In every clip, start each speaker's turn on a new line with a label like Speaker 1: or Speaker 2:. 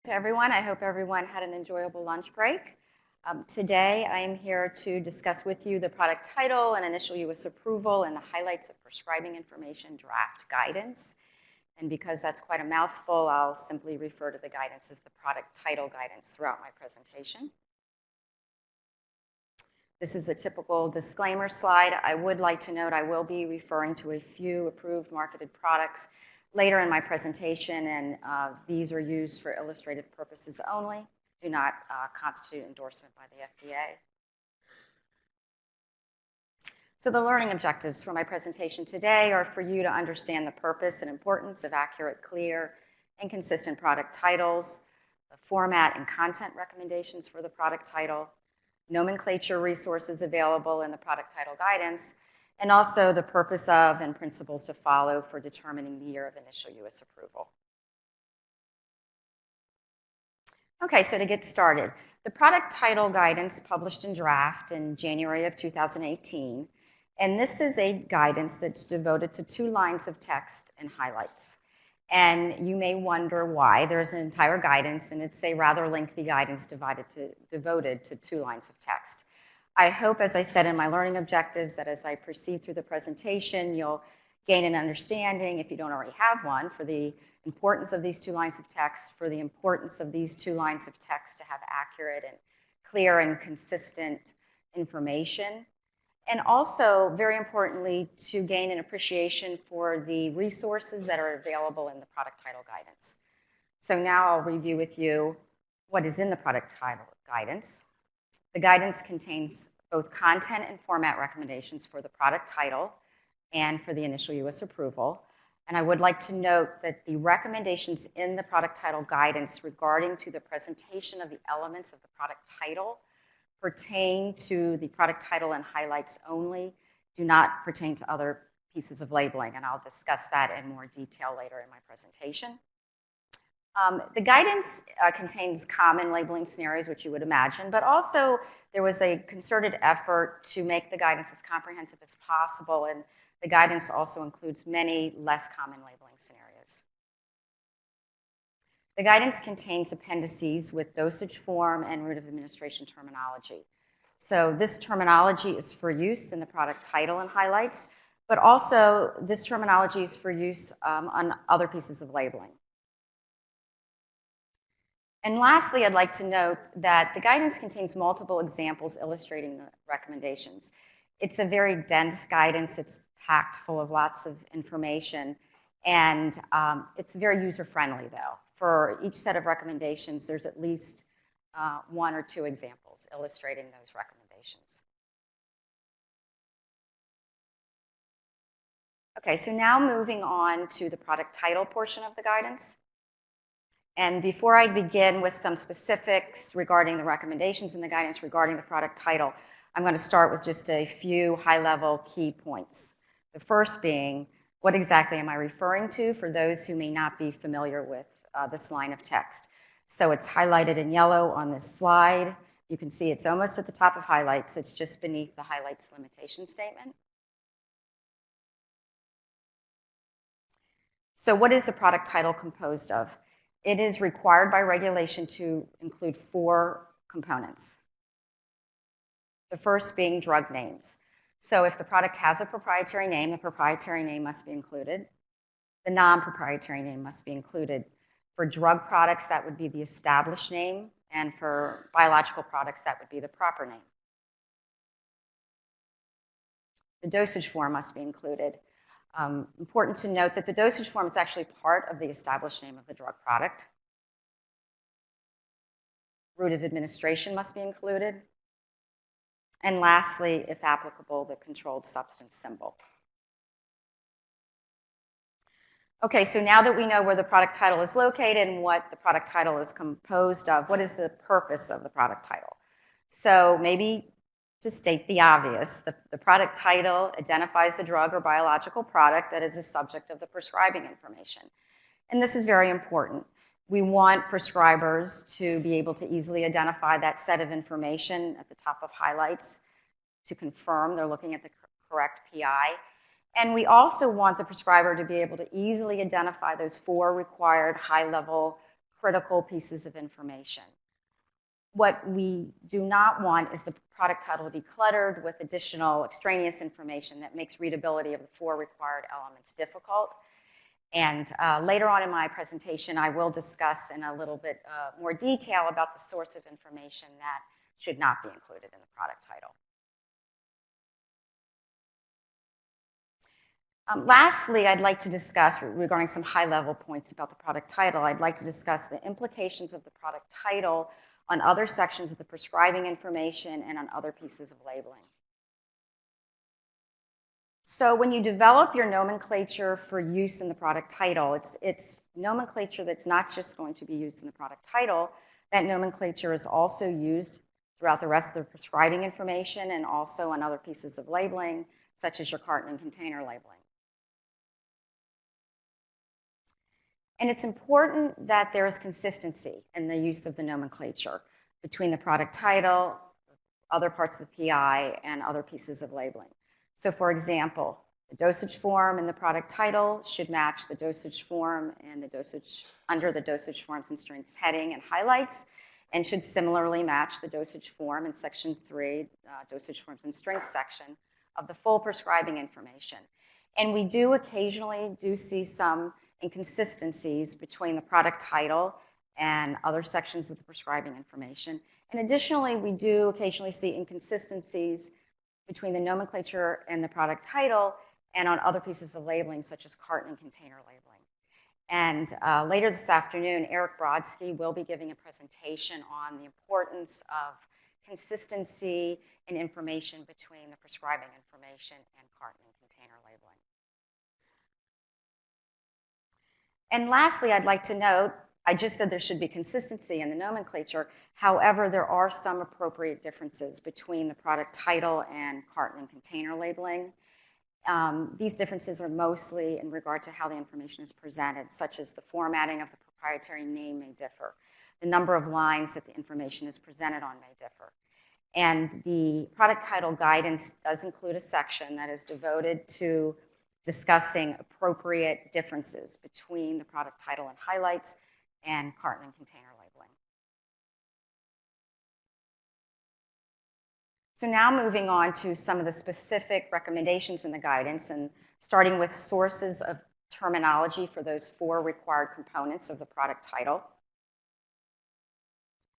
Speaker 1: To everyone. I hope everyone had an enjoyable lunch break. Today, I am here to discuss with you the product title and initial U.S. approval and the highlights of prescribing information draft guidance. And because that's quite a mouthful, I'll simply refer to the guidance as the product title guidance throughout my presentation. This is the typical disclaimer slide. I would like to note I will be referring to a few approved marketed products later in my presentation, and these are used for illustrative purposes only, do not constitute endorsement by the FDA. So the learning objectives for my presentation today are for you to understand the purpose and importance of accurate, clear, and consistent product titles, the format and content recommendations for the product title, nomenclature resources available in the product title guidance, and also the purpose of and principles to follow for determining the year of initial U.S. approval. Okay, so to get started, the product title guidance published in draft in January of 2018, and this is a guidance that's devoted to 2 lines of text and highlights. And you may wonder why. There's an entire guidance, and it's a rather lengthy guidance devoted to 2 lines of text. I hope, as I said in my learning objectives, that as I proceed through the presentation, you'll gain an understanding, if you don't already have one, for the importance of these 2 lines of text, for the importance of these 2 lines of text to have accurate and clear and consistent information, and also, very importantly, to gain an appreciation for the resources that are available in the product title guidance. So now I'll review with you what is in the product title guidance. The guidance contains both content and format recommendations for the product title and for the initial U.S. approval. And I would like to note that the recommendations in the product title guidance regarding to the presentation of the elements of the product title pertain to the product title and highlights only, do not pertain to other pieces of labeling. And I'll discuss that in more detail later in my presentation. The guidance contains common labeling scenarios, which you would imagine, but also there was a concerted effort to make the guidance as comprehensive as possible, and the guidance also includes many less common labeling scenarios. The guidance contains appendices with dosage form and route of administration terminology. So this terminology is for use in the product title and highlights, but also this terminology is for use on other pieces of labeling. And lastly, I'd like to note that the guidance contains multiple examples illustrating the recommendations. It's a very dense guidance. It's packed full of lots of information, and it's very user-friendly, though. For each set of recommendations, there's at least 1 or 2 examples illustrating those recommendations. Okay, so now moving on to the product title portion of the guidance. And before I begin with some specifics regarding the recommendations in the guidance regarding the product title, I'm going to start with just a few high-level key points. The first being, what exactly am I referring to for those who may not be familiar with this line of text? So it's highlighted in yellow on this slide. You can see it's almost at the top of highlights. It's just beneath the highlights limitation statement. So what is the product title composed of? It is required by regulation to include 4 components. The first being drug names. So if the product has a proprietary name, the proprietary name must be included. The non-proprietary name must be included. For drug products, that would be the established name, and for biological products, that would be the proper name. The dosage form must be included. Important to note that the dosage form is actually part of the established name of the drug product. Route of administration must be included. And lastly, if applicable, the controlled substance symbol. Okay, so now that we know where the product title is located and what the product title is composed of, what is the purpose of the product title? So maybe to state the obvious, the product title identifies the drug or biological product that is the subject of the prescribing information. And this is very important. We want prescribers to be able to easily identify that set of information at the top of highlights to confirm they're looking at the correct PI. And we also want the prescriber to be able to easily identify those 4 required high-level critical pieces of information. What we do not want is the product title to be cluttered with additional extraneous information that makes readability of the 4 required elements difficult. And later on in my presentation, I will discuss in a little bit more detail about the source of information that should not be included in the product title. Lastly, I'd like to discuss, regarding some high-level points about the product title, I'd like to discuss the implications of the product title on other sections of the prescribing information and on other pieces of labeling. So when you develop your nomenclature for use in the product title, it's nomenclature that's not just going to be used in the product title. That nomenclature is also used throughout the rest of the prescribing information and also on other pieces of labeling, such as your carton and container labeling. And it's important that there is consistency in the use of the nomenclature between the product title, other parts of the PI, and other pieces of labeling. So for example, the dosage form in the product title should match the dosage form and the dosage under the dosage forms and strengths heading and highlights, and should similarly match the dosage form in section 3, dosage forms and strengths section of the full prescribing information. And we do occasionally see some inconsistencies between the product title and other sections of the prescribing information. And additionally, we do occasionally see inconsistencies between the nomenclature and the product title and on other pieces of labeling, such as carton and container labeling. And later this afternoon, Eric Brodsky will be giving a presentation on the importance of consistency in information between the prescribing information and carton and container labeling. And lastly, I'd like to note, I just said there should be consistency in the nomenclature. However, there are some appropriate differences between the product title and carton and container labeling. These differences are mostly in regard to how the information is presented, such as the formatting of the proprietary name may differ. The number of lines that the information is presented on may differ. And the product title guidance does include a section that is devoted to discussing appropriate differences between the product title and highlights and carton and container labeling. So now moving on to some of the specific recommendations in the guidance, and starting with sources of terminology for those 4 required components of the product title.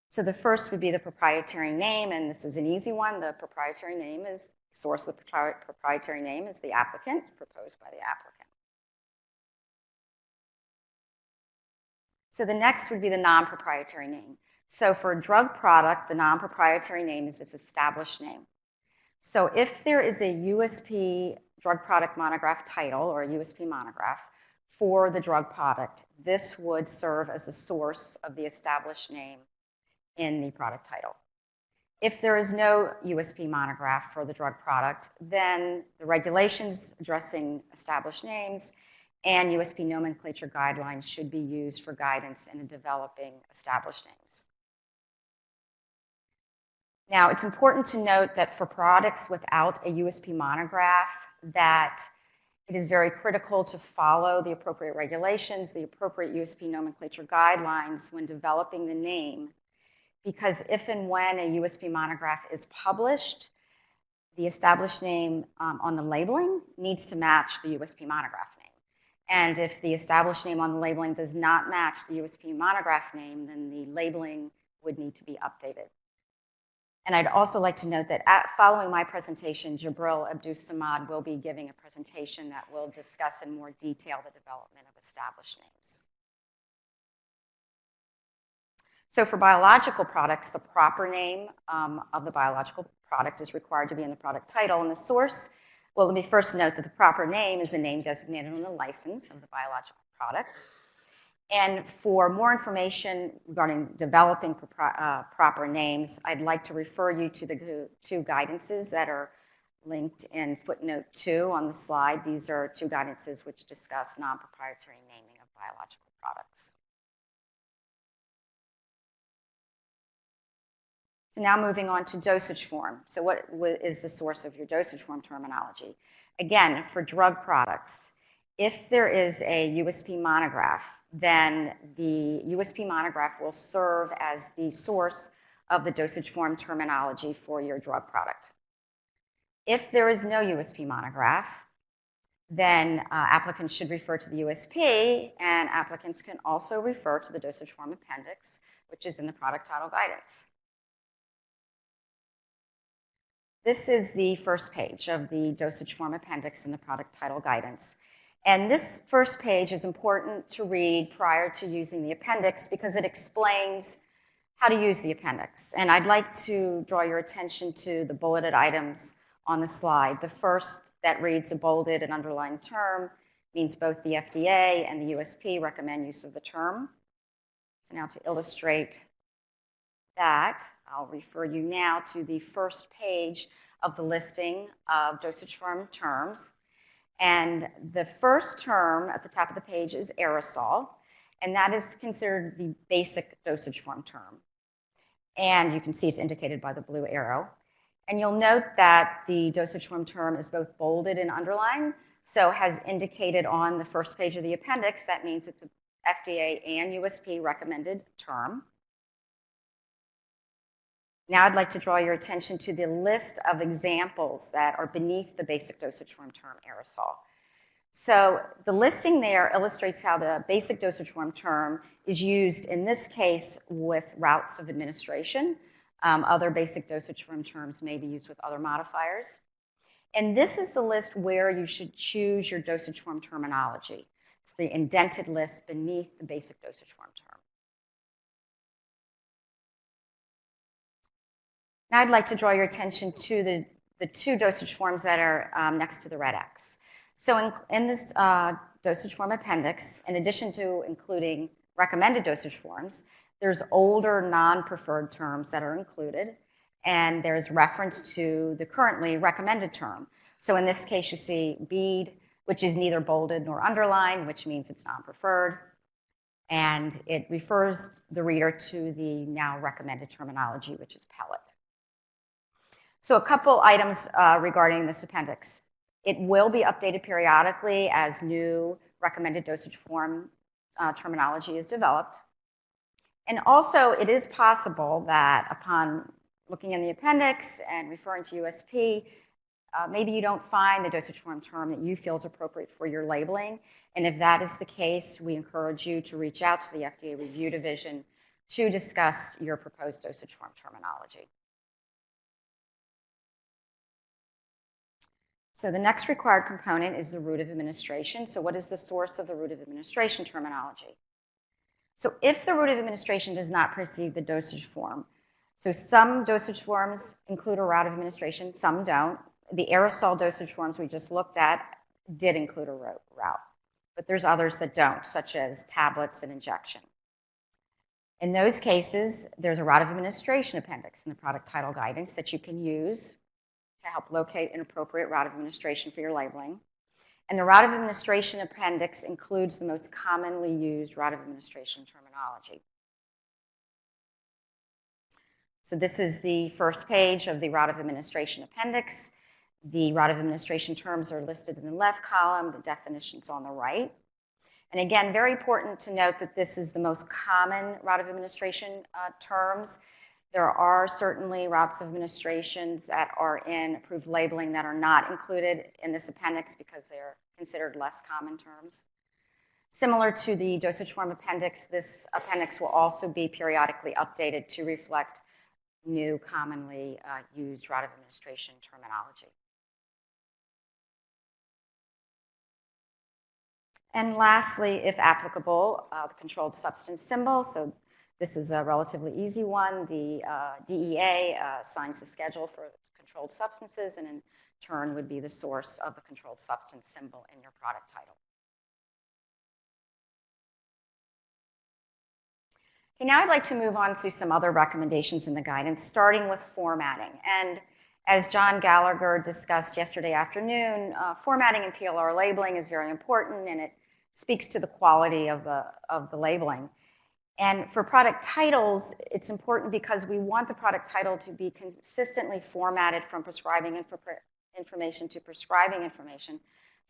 Speaker 1: So the first would be the proprietary name, and this is an easy one. The proprietary name is the source of the proprietary name is the applicant, proposed by the applicant. So the next would be the non-proprietary name. So for a drug product, the non-proprietary name is its established name. So if there is a USP drug product monograph title or a USP monograph for the drug product, this would serve as a source of the established name in the product title. If there is no USP monograph for the drug product, then the regulations addressing established names and USP nomenclature guidelines should be used for guidance in developing established names. Now, it's important to note that for products without a USP monograph, that it is very critical to follow the appropriate regulations, the appropriate USP nomenclature guidelines when developing the name, because if and when a USP monograph is published, the established name on the labeling needs to match the USP monograph name. And if the established name on the labeling does not match the USP monograph name, then the labeling would need to be updated. And I'd also like to note that following my presentation, Jabril Abdus-Samad will be giving a presentation that will discuss in more detail the development of established names. So for biological products, the proper name of the biological product is required to be in the product title. And the source, well, let me first note that the proper name is the name designated on the license of the biological product. And for more information regarding developing proper names, I'd like to refer you to the 2 guidances that are linked in footnote 2 on the slide. These are 2 guidances which discuss non-proprietary naming of biological products. So now moving on to dosage form. So what is the source of your dosage form terminology? Again, for drug products, If there is a USP monograph, then the USP monograph will serve as the source of the dosage form terminology for your drug product. If there is no USP monograph, then applicants should refer to the USP, and applicants can also refer to the dosage form appendix, which is in the product title guidance. This is the first page of the dosage form appendix in the product title guidance. And this first page is important to read prior to using the appendix because it explains how to use the appendix. And I'd like to draw your attention to the bulleted items on the slide. The first that reads a bolded and underlined term means both the FDA and the USP recommend use of the term. So now to illustrate that, I'll refer you now to the first page of the listing of dosage form terms. And the first term at the top of the page is aerosol, and that is considered the basic dosage form term. And you can see it's indicated by the blue arrow. And you'll note that the dosage form term is both bolded and underlined, so has indicated on the first page of the appendix. That means it's a FDA and USP recommended term. Now I'd like to draw your attention to the list of examples that are beneath the basic dosage form term aerosol. So the listing there illustrates how the basic dosage form term is used in this case with routes of administration. Other basic dosage form terms may be used with other modifiers. And this is the list where you should choose your dosage form terminology. It's the indented list beneath the basic dosage form term. Now I'd like to draw your attention to the two dosage forms that are next to the red X. So in this dosage form appendix, in addition to including recommended dosage forms, there's older non-preferred terms that are included, and there's reference to the currently recommended term. So in this case, you see bead, which is neither bolded nor underlined, which means it's non-preferred, and it refers the reader to the now recommended terminology, which is pellet. So a couple items regarding this appendix. It will be updated periodically as new recommended dosage form terminology is developed. And also, it is possible that upon looking in the appendix and referring to USP, maybe you don't find the dosage form term that you feel is appropriate for your labeling. And if that is the case, we encourage you to reach out to the FDA Review Division to discuss your proposed dosage form terminology. So the next required component is the route of administration. So what is the source of the route of administration terminology? So if the route of administration does not precede the dosage form, so some dosage forms include a route of administration, some don't. The aerosol dosage forms we just looked at did include a route, but there's others that don't, such as tablets and injection. In those cases, there's a route of administration appendix in the product title guidance that you can use to help locate an appropriate route of administration for your labeling. And the route of administration appendix includes the most commonly used route of administration terminology. So this is the first page of the route of administration appendix. The route of administration terms are listed in the left column, the definitions on the right. And again, very important to note that this is the most common route of administration terms. There are certainly routes of administrations that are in approved labeling that are not included in this appendix because they're considered less common terms. Similar to the dosage form appendix, this appendix will also be periodically updated to reflect new commonly used route of administration terminology. And lastly, if applicable, the controlled substance symbol. So this is a relatively easy one. The DEA assigns the schedule for controlled substances and in turn would be the source of the controlled substance symbol in your product title. Okay, now I'd like to move on to some other recommendations in the guidance, starting with formatting. And as John Gallagher discussed yesterday afternoon, formatting in PLR labeling is very important and it speaks to the quality of the labeling. And for product titles, it's important because we want the product title to be consistently formatted from prescribing information to prescribing information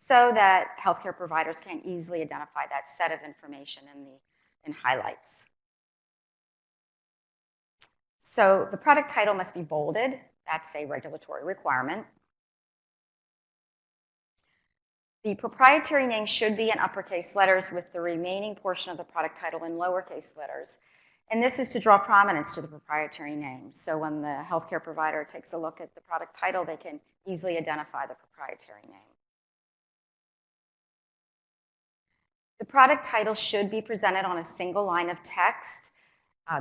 Speaker 1: so that healthcare providers can easily identify that set of information in highlights. So the product title must be bolded. That's a regulatory requirement. The proprietary name should be in uppercase letters with the remaining portion of the product title in lowercase letters. And this is to draw prominence to the proprietary name. So when the healthcare provider takes a look at the product title, they can easily identify the proprietary name. The product title should be presented on a single line of text.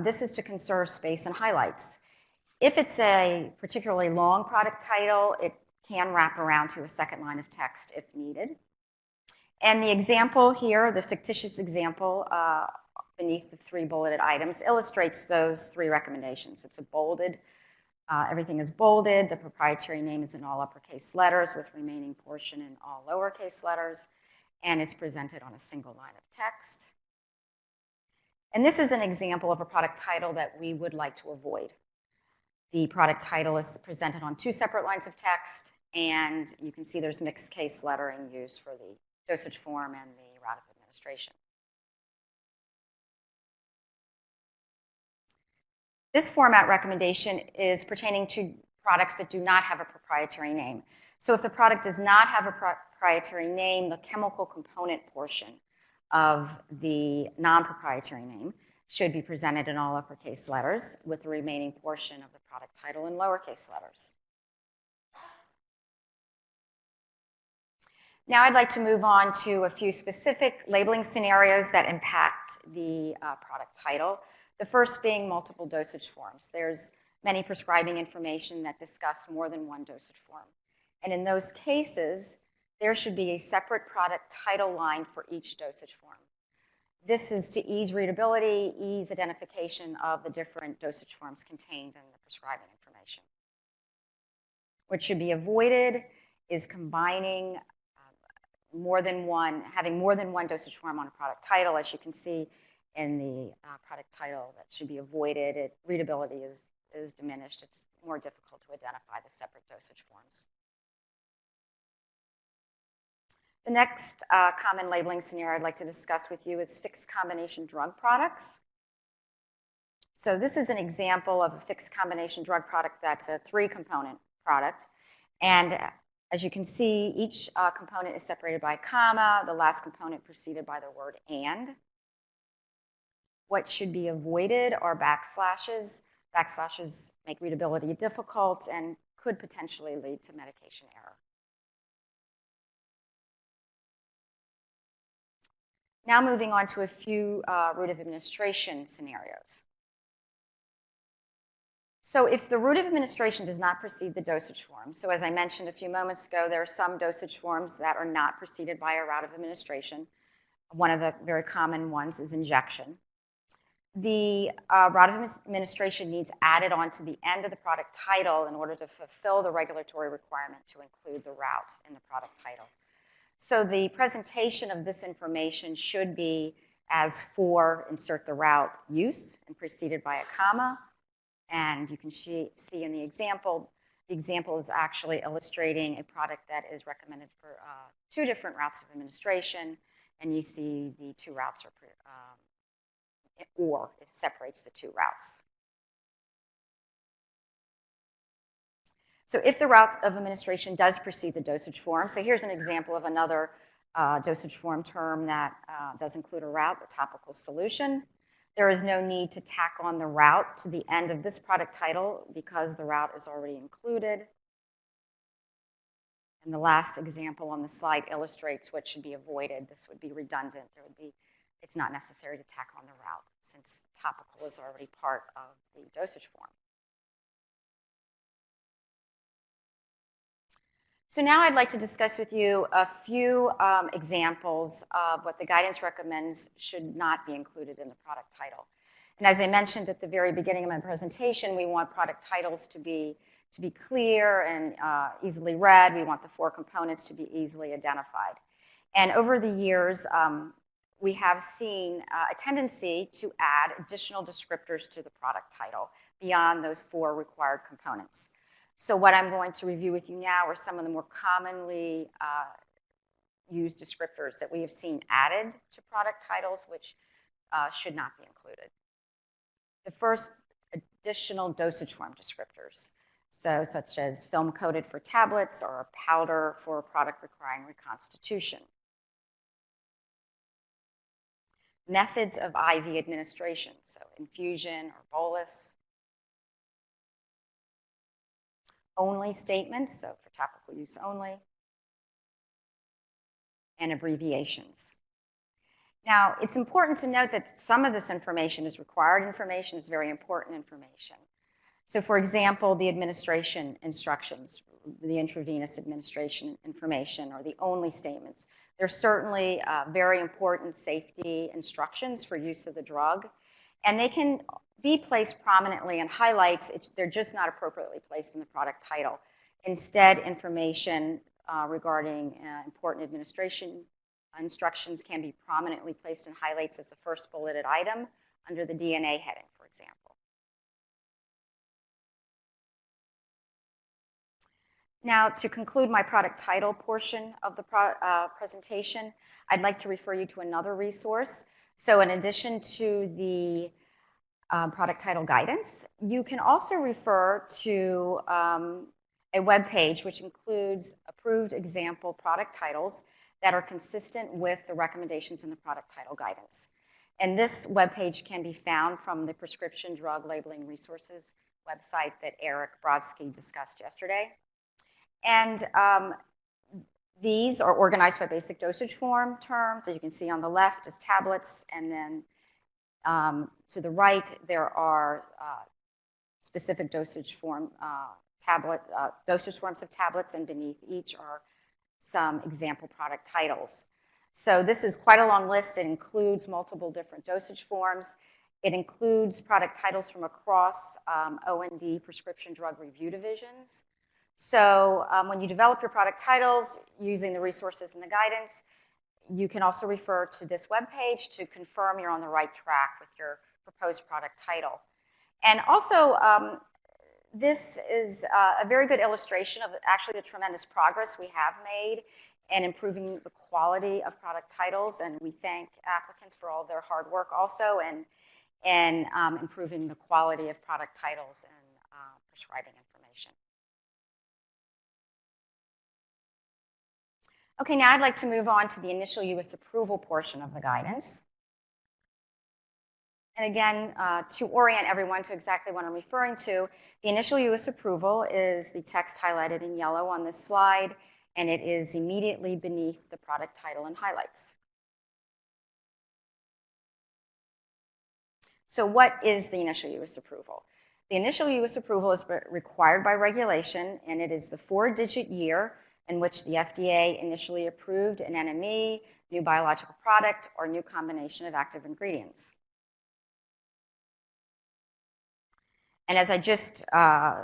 Speaker 1: This is to conserve space and highlights. If it's a particularly long product title, it can wrap around to a second line of text if needed. And the example here, the fictitious example beneath the 3 bulleted items, illustrates those 3 recommendations. It's a bolded, everything is bolded, the proprietary name is in all uppercase letters with remaining portion in all lowercase letters, and it's presented on a single line of text. And this is an example of a product title that we would like to avoid. The product title is presented on 2 separate lines of text, and you can see there's mixed case lettering used for the dosage form and the route of administration. This format recommendation is pertaining to products that do not have a proprietary name. So if the product does not have a proprietary name, the chemical component portion of the non-proprietary name should be presented in all uppercase letters with the remaining portion of the product title in lowercase letters. Now I'd like to move on to a few specific labeling scenarios that impact the product title. The first being multiple dosage forms. There's many prescribing information that discuss more than one dosage form. And in those cases, there should be a separate product title line for each dosage form. This is to ease readability, ease identification of the different dosage forms contained in the prescribing information. What should be avoided is combining having more than one dosage form on a product title. As you can see in the product title, that should be avoided. Readability is diminished. It's more difficult to identify the separate dosage forms. The next common labeling scenario I'd like to discuss with you is fixed combination drug products. So this is an example of a fixed combination drug product that's a 3-component product. And as you can see, each component is separated by a comma, the last component preceded by the word and. What should be avoided are backslashes. Backslashes make readability difficult and could potentially lead to medication error. Now moving on to a few route of administration scenarios. So if the route of administration does not precede the dosage form, so as I mentioned a few moments ago, there are some dosage forms that are not preceded by a route of administration. One of the very common ones is injection. The route of administration needs added on to the end of the product title in order to fulfill the regulatory requirement to include the route in the product title. So the presentation of this information should be as for insert the route use and preceded by a comma. And you can see in the example is actually illustrating a product that is recommended for 2 different routes of administration. And you see the 2 routes are, or it separates the 2 routes. So if the route of administration does precede the dosage form, so here's an example of another dosage form term that does include a route, the topical solution. There is no need to tack on the route to the end of this product title because the route is already included. And the last example on the slide illustrates what should be avoided. This would be redundant. It's not necessary to tack on the route since topical is already part of the dosage form. So now I'd like to discuss with you a few examples of what the guidance recommends should not be included in the product title. And as I mentioned at the very beginning of my presentation, we want product titles to be clear and easily read. We want the 4 components to be easily identified. And over the years, we have seen a tendency to add additional descriptors to the product title beyond those 4 required components. So what I'm going to review with you now are some of the more commonly use descriptors that we have seen added to product titles, which should not be included. The first, additional dosage form descriptors, so such as film coated for tablets or a powder for a product requiring reconstitution. Methods of IV administration, so infusion or bolus. Only statements, so for topical use only. And abbreviations. Now, it's important to note that some of this information is required information, is very important information. So, for example, the administration instructions, the intravenous administration information, or the only statements. They're certainly very important safety instructions for use of the drug, and they can be placed prominently in highlights. They're just not appropriately placed in the product title. Instead, information regarding important administration instructions can be prominently placed in highlights as the first bulleted item under the DNA heading, for example. Now, to conclude my product title portion of the presentation, I'd like to refer you to another resource. So in addition to the product title guidance, you can also refer to a web page which includes approved example product titles that are consistent with the recommendations in the product title guidance. And this web page can be found from the Prescription Drug Labeling Resources website that Eric Brodsky discussed yesterday. And these are organized by basic dosage form terms, as you can see on the left as tablets, and then to the right there are specific dosage form dosage forms of tablets, and beneath each are some example product titles. So this is quite a long list. It includes multiple different dosage forms. It includes product titles from across O&D prescription drug review divisions. So when you develop your product titles using the resources and the guidance, you can also refer to this webpage to confirm you're on the right track with your proposed product title. And also, this is a very good illustration of actually the tremendous progress we have made in improving the quality of product titles, and we thank applicants for all their hard work also in improving the quality of product titles and prescribing information. Okay, now I'd like to move on to the initial U.S. approval portion of the guidance. And again, to orient everyone to exactly what I'm referring to, the initial U.S. approval is the text highlighted in yellow on this slide, and it is immediately beneath the product title and highlights. So what is the initial U.S. approval? The initial U.S. approval is required by regulation, and it is the 4-digit year in which the FDA initially approved an NME, new biological product, or new combination of active ingredients. And as I just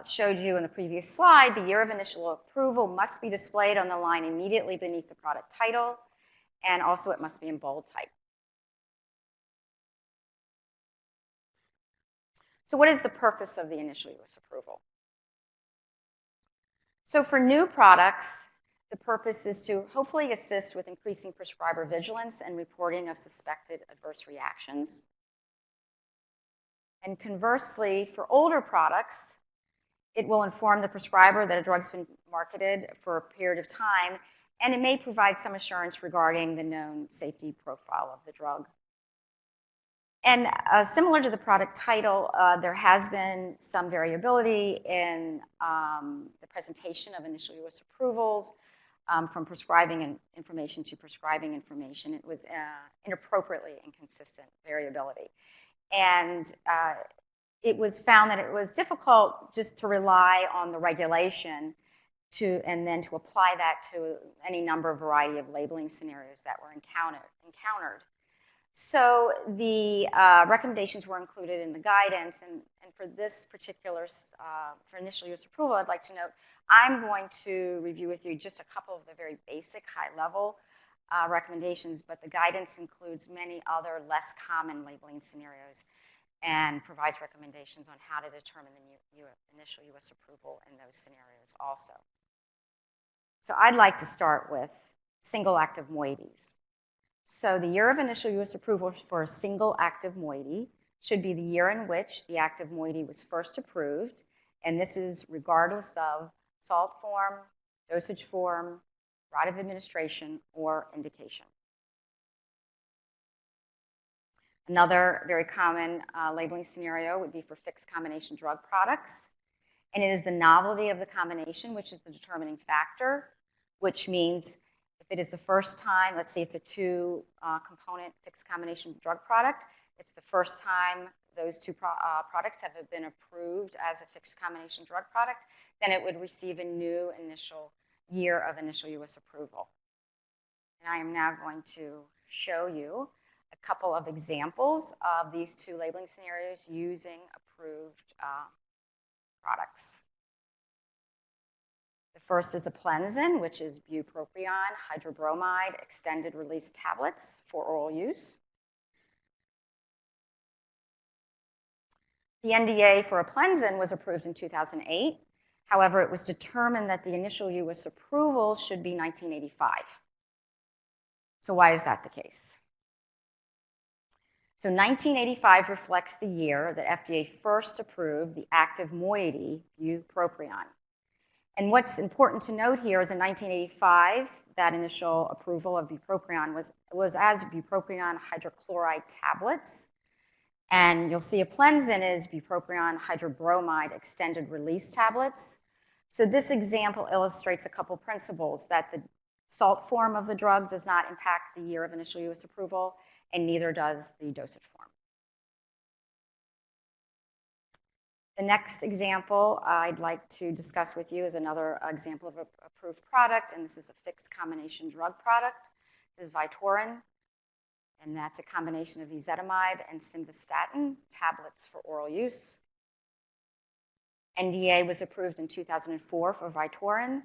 Speaker 1: showed you in the previous slide, the year of initial approval must be displayed on the line immediately beneath the product title, and also it must be in bold type. So what is the purpose of the initial U.S. approval? So for new products, the purpose is to hopefully assist with increasing prescriber vigilance and reporting of suspected adverse reactions. And conversely, for older products, it will inform the prescriber that a drug's been marketed for a period of time, and it may provide some assurance regarding the known safety profile of the drug. And similar to the product title, there has been some variability in the presentation of initial U.S. approvals from prescribing information to prescribing information. It was inappropriately inconsistent variability. And it was found that it was difficult just to rely on the regulation and then to apply that to any number of variety of labeling scenarios that were encountered. So the recommendations were included in the guidance, and for this particular, for initial use approval, I'd like to note, I'm going to review with you just a couple of the very basic high-level recommendations, but the guidance includes many other less common labeling scenarios and provides recommendations on how to determine the initial U.S. approval in those scenarios also. So I'd like to start with single active moieties. So the year of initial U.S. approval for a single active moiety should be the year in which the active moiety was first approved, and this is regardless of salt form, dosage form, route of administration, or indication. Another very common labeling scenario would be for fixed combination drug products, and it is the novelty of the combination which is the determining factor, which means if it is the first time, let's say it's a two-component fixed combination drug product, it's the first time those two products have been approved as a fixed combination drug product, then it would receive a new initial year of initial U.S. approval. And I am now going to show you a couple of examples of these two labeling scenarios using approved products. The first is Appendix, which is bupropion hydrobromide extended release tablets for oral use. The NDA for Appendix was approved in 2008. However, it was determined that the initial U.S. approval should be 1985. So why is that the case? So 1985 reflects the year that FDA first approved the active moiety bupropion. And what's important to note here is in 1985, that initial approval of bupropion was as bupropion hydrochloride tablets. And you'll see Appendix is bupropion hydrobromide extended release tablets. So this example illustrates a couple principles, that the salt form of the drug does not impact the year of initial U.S. approval, and neither does the dosage form. The next example I'd like to discuss with you is another example of an approved product, and this is a fixed combination drug product. This is Vytorin, and that's a combination of ezetimibe and simvastatin tablets for oral use. NDA was approved in 2004 for Vytorin,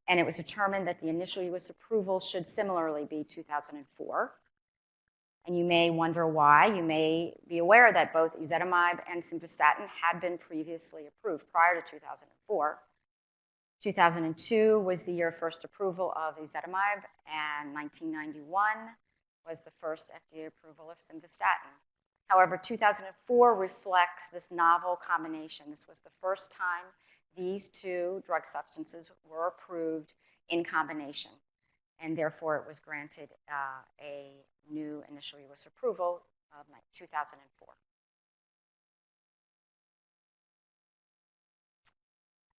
Speaker 1: and it was determined that the initial U.S. approval should similarly be 2004. And you may wonder why. You may be aware that both ezetimibe and simvastatin had been previously approved prior to 2004. 2002 was the year of first approval of ezetimibe, and 1991 was the first FDA approval of simvastatin. However, 2004 reflects this novel combination. This was the first time these two drug substances were approved in combination, and therefore it was granted a new initial U.S. approval of 2004.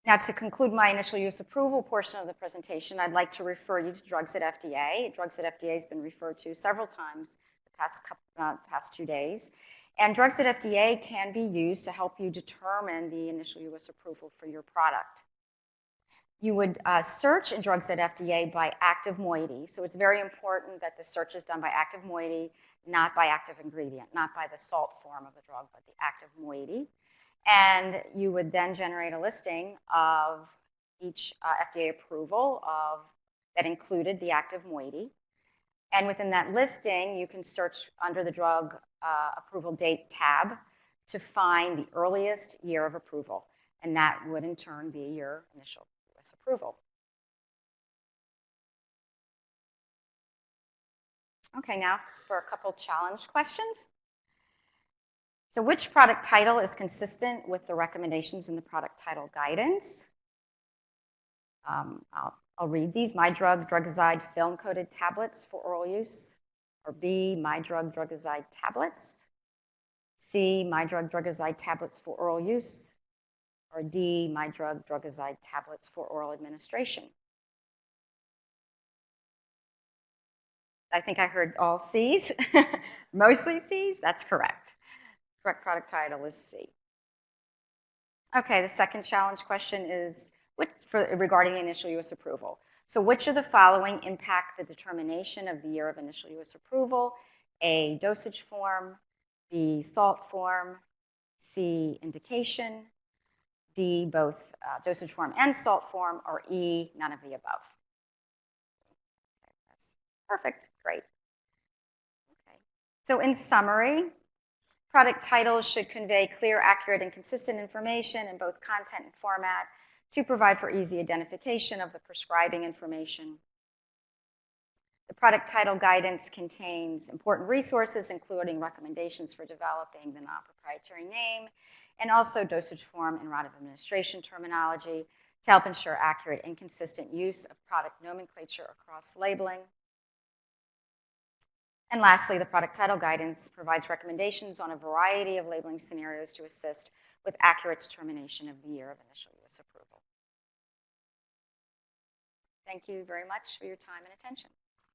Speaker 1: Now, to conclude my initial use approval portion of the presentation, I'd like to refer you to drugs at FDA. Drugs at FDA has been referred to several times the past 2 days. And drugs at FDA can be used to help you determine the initial U.S. approval for your product. You would search in drugs at FDA by active moiety. So it's very important that the search is done by active moiety, not by active ingredient, not by the salt form of the drug, but the active moiety. And you would then generate a listing of each FDA approval that included the active moiety. And within that listing, you can search under the drug approval date tab to find the earliest year of approval. And that would in turn be your initial U.S. approval. Okay, now for a couple challenge questions. So which product title is consistent with the recommendations in the product title guidance? I'll read these. My drug, Drugazide film-coated tablets for oral use. Or B, my drug, Drugazide tablets. C, my drug, Drugazide tablets for oral use. Or D, my drug, Drugazide tablets for oral administration. I think I heard all C's. Mostly C's? That's correct. Correct product title is C. Okay, the second challenge question is regarding initial U.S. approval. So which of the following impact the determination of the year of initial U.S. approval? A, dosage form. B, salt form. C, indication. D, both dosage form and salt form. Or E, none of the above. Okay, that's perfect. Great. Okay. So in summary, product titles should convey clear, accurate, and consistent information in both content and format to provide for easy identification of the prescribing information. The product title guidance contains important resources, including recommendations for developing the non-proprietary name, and also dosage form and route of administration terminology to help ensure accurate and consistent use of product nomenclature across labeling. And lastly, the product title guidance provides recommendations on a variety of labeling scenarios to assist with accurate determination of the year of initial U.S. approval. Thank you very much for your time and attention.